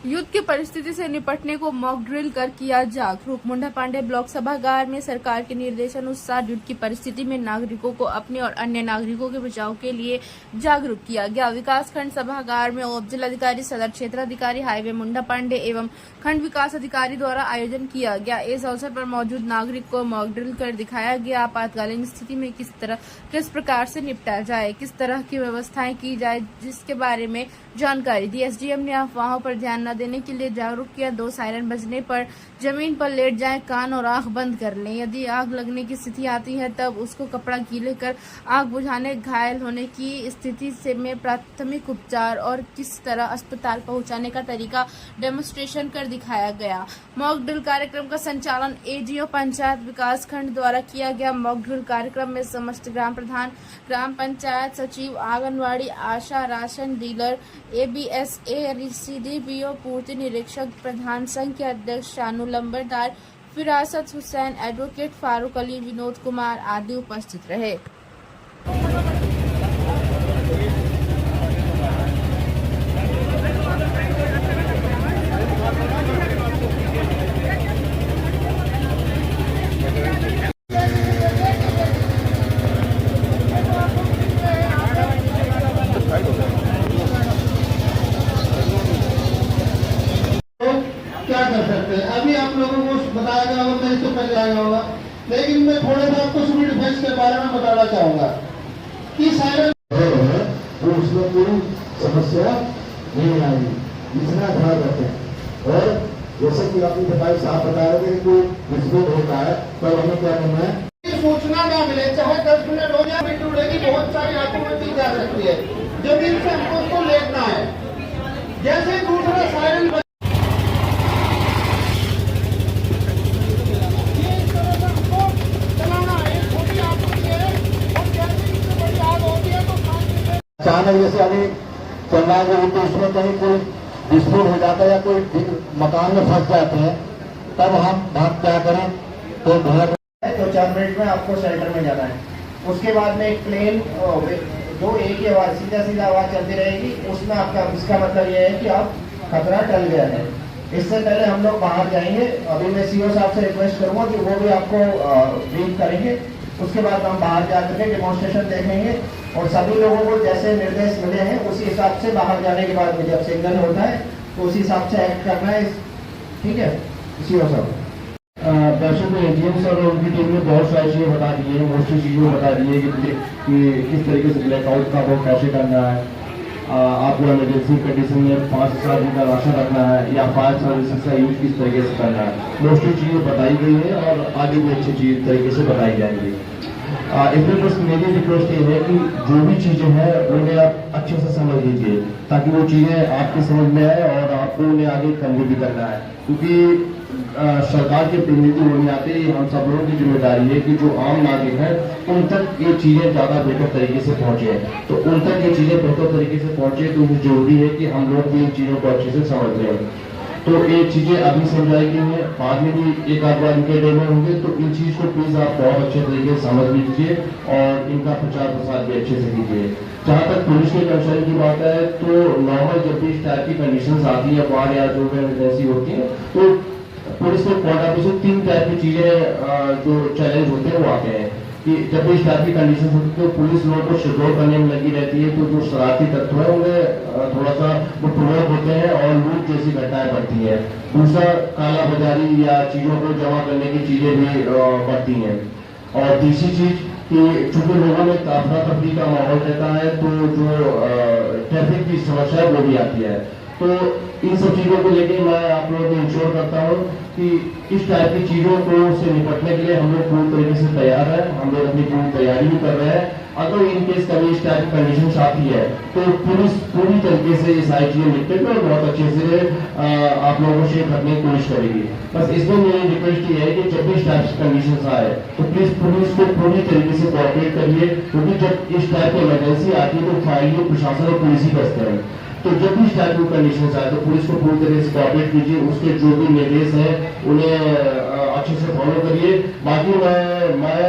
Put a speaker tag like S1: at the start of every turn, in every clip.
S1: युद्ध की परिस्थिति से निपटने को मॉक ड्रिल कर किया जागरूक। मुंडा पांडे ब्लॉक सभागार में सरकार के निर्देशानुसार युद्ध की परिस्थिति में नागरिकों को अपने और अन्य नागरिकों के बचाव के लिए जागरूक किया गया। विकास खंड सभागार में उप जिलाधिकारी, सदर क्षेत्राधिकारी, हाईवे मुंडा पांडे एवं खंड विकास अधिकारी द्वारा आयोजन किया गया। इस अवसर पर मौजूद नागरिक को मॉक ड्रिल कर दिखाया गया। आपातकालीन स्थिति में किस प्रकार से निपटा जाए, किस तरह की व्यवस्थाएं की जाए, जिसके बारे में जानकारी दी। एसडीएम ने अफवाहों पर ध्यान न देने के लिए जागरूक किया। 2 सायरन बजने पर जमीन पर लेट जाएं, कान और आंख बंद कर लें। यदि आग लगने की स्थिति आती है तब उसको कपड़ा गीले कर आग बुझाने, घायल होने की स्थिति से में प्राथमिक उपचार और किस तरह अस्पताल पहुंचाने का तरीका डेमोन्स्ट्रेशन कर दिखाया गया। मॉक ड्रिल कार्यक्रम का संचालन एडीओ पंचायत विकास खंड द्वारा किया गया। मॉक ड्रिल कार्यक्रम में समस्त ग्राम प्रधान, ग्राम पंचायत सचिव, आंगनवाड़ी, आशा, राशन डीलर, एबीएसए, सीडीपीओ, पूर्ति निरीक्षक, प्रधान संघ के अध्यक्ष शानू लंबरदार, फिरासत हुसैन, एडवोकेट फारूक अली, विनोद कुमार आदि उपस्थित रहे।
S2: क्या कर सकते हैं अभी आप लोगों को बताया गया होगा, मैं इससे पहले आया होगा, लेकिन मैं थोड़ा सा आपको सिविल डिफेंस के बारे में बताना चाहूंगा कि सायरन
S3: तो उसमें कोई समस्या नहीं आएगी, इतना ध्यान रखें। और जैसे कि आपने बताया, साहब बता रहे थे कोई विस्फोट होता है तो हमें क्या करना है,
S2: सूचना ना मिले, चाहे 10 मिनट हो जाए, मिनट उड़ेगी, बहुत सारी आत्महत्या जा सकती है। जमीन से हमको उसको लेटना है। जैसे दूसरा सायरन
S3: अचानक जैसे अभी चलना है तो उसमें कहीं कोई विस्फोट हो जाता है या कोई मकान में फंस जाते हैं, तब हम क्या करें तो
S2: 4 मिनट में आपको शेल्टर में जाना है। उसके बाद में एक प्लेन जो एक ही आवाज सीधा आवाज चलती रहेगी, उसमें आपका इसका मतलब यह है कि आप खतरा टल गया है। इससे पहले हम लोग बाहर जाएंगे। अभी मैं सीओ साहब से रिक्वेस्ट करूंगा कि वो भी आपको ब्रीफ करेंगे। उसके बाद हम बाहर जाकर के डेमोन्स्ट्रेशन देखेंगे और सभी लोगों को जैसे निर्देश मिले हैं उसी हिसाब से बाहर जाने के बाद में जब सिग्नल होता है तो उसी हिसाब से एक्ट करना है। ठीक है सीओ साहब।
S3: वैसे तो एजीएम सर और उनकी टीम ने बहुत सारी चीजें बता दी है, मोस्टली चीजें बता दी है कि किस तरीके से ब्लैकआउट का वो कैसे करना है, आपको इमरजेंसी कंडीशन में 5 से 7 दिन का राशन रखना है या फायर सर्विसेज का यूज किस तरीके से करना है। मोस्टली चीजें बताई गई है और आगे भी अच्छी चीज तरीके से बताई जाएंगी। इसमें बस मेरी रिक्वेस्ट ये है कि जो भी चीजें हैं उन्हें आप अच्छे से समझ लीजिए ताकि वो चीजें आपकी समझ में आए और आपको उन्हें आगे कन्वे भी करना है, क्योंकि सरकार के प्रतिनिधि होने आते ही हम सब लोगों की जिम्मेदारी है कि जो आम नागरिक हैं उन तक ये चीजें ज्यादा बेहतर तरीके से पहुंचे। तो उन तक ये चीजें बेहतर तरीके से पहुंचे तो जरूरी है कि हम लोग भी इन चीजों को अच्छे से समझ लें। तो ये चीजें अभी समझाई गई हैं, बाद में भी एक आध बार इनके डेमो होंगे, तो इन चीज को प्लीज आप बहुत अच्छे तरीके से समझ लीजिए और इनका प्रचार प्रसार भी अच्छे से कीजिए। जहाँ तक पुलिस के कर्मचारी की बात है तो नॉर्मल जब भी इस टाइप की कंडीशन आती है, बाढ़ या जो इमरजेंसी होती है, तो पुलिस के पॉइंट ऑफ व्यू से 3 टाइप की चीजें जो चैलेंज होते हैं वो आते हैं कि जब भी इस टाइप की कंडीशन होती है तो पुलिस लोगों को शेड्यूल करने में लगी रहती है, तो जो शरारती तत्व है उन्हें थोड़ा सा वो प्रोवोक होते हैं और लूट जैसी घटनाएं बढ़ती है। दूसरा, काला बाजारी या चीजों को जमा करने की चीजें भी बढ़ती हैं। और तीसरी चीज कि चूंकि लोगों में अफरा तफरी का माहौल रहता है तो जो ट्रैफिक की समस्या है वो भी आती है। तो इन सब चीजों को लेकर मैं आप लोगों को इंश्योर करता हूँ कि इस टाइप की चीजों को से निपटने के लिए हम लोग पूरी तरीके से तैयार हैं, हम लोग अपनी पूरी तैयारी भी कर रहे हैं। अगर इन केस कभी इस टाइप की कंडीशन आती है तो पुलिस पूरी तरीके से ये सारी चीजें निपटेगी और बहुत अच्छे से आप लोगों को शेयर करने की कोशिश करेगी। बस इसमें मेरी रिक्वेस्ट ये है कि जब भी इस टाइप की कंडीशन आए तो प्लीज पुलिस को पूरी तरीके से कोऑपरेट करिए, क्योंकि जब इस टाइप की इमरजेंसी आती है तो फायरिंग प्रशासन और पुलिस ही करते हैं। तो जब भी इस टाइप की कंडीशन आए तो पुलिस को पूरी तरह से कोऑपरेट कीजिए, उसके जो भी निर्देश हैं उन्हें अच्छे से फॉलो करिए। बाकी मैं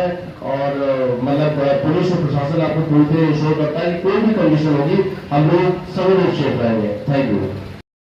S3: और मतलब पुलिस और प्रशासन आपको पूरी तरह इंश्योर करता है कि कोई भी कंडीशन होगी हम लोग सभी लोग सेफ रहेंगे। Thank you.